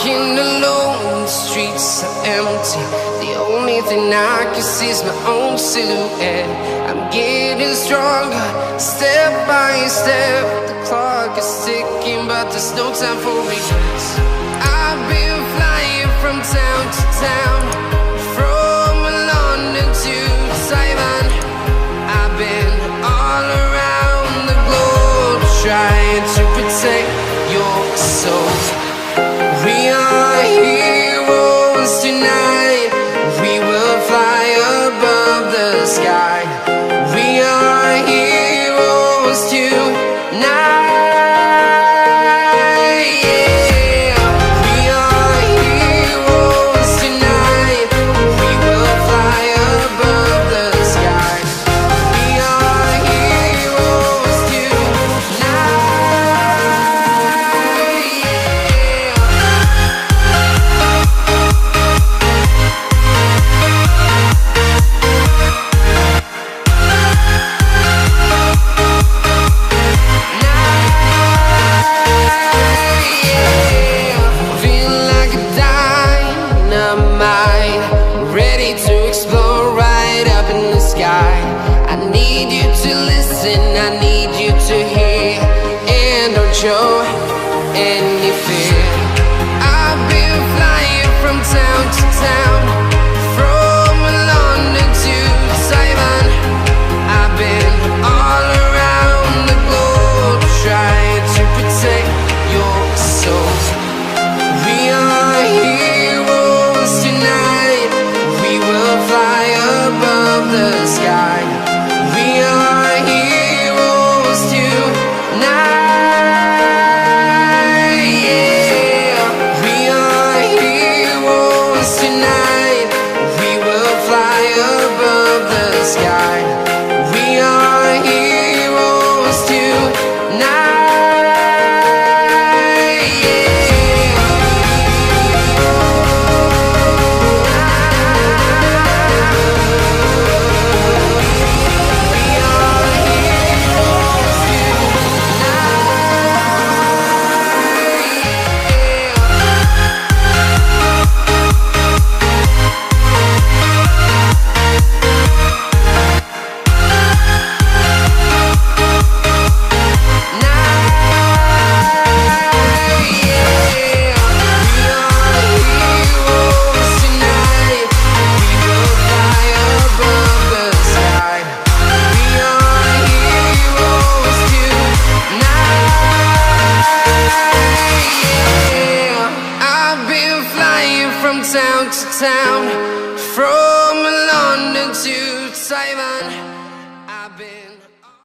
Walking alone, the streets are empty. The only thing I can see is my own silhouette. I'm getting stronger, step by step. The clock is ticking, but there's no time for regrets. I've been flying from town to town, from London to Taiwan. I've been all around the globe, trying to protect your soul. We are heroes tonight. We will fly above the sky. We are heroes tonight. I need you to listen, I need you to hear, and don't show any fear. I've been flying from town to town, from London to Taiwan. I've been all around the globe, trying to protect your soul. We are heroes tonight. We will fly above the sky. We are heroes tonight. Yeah. We are heroes tonight. We will fly above the sky. We are heroes tonight. From town to town, from London to Taiwan.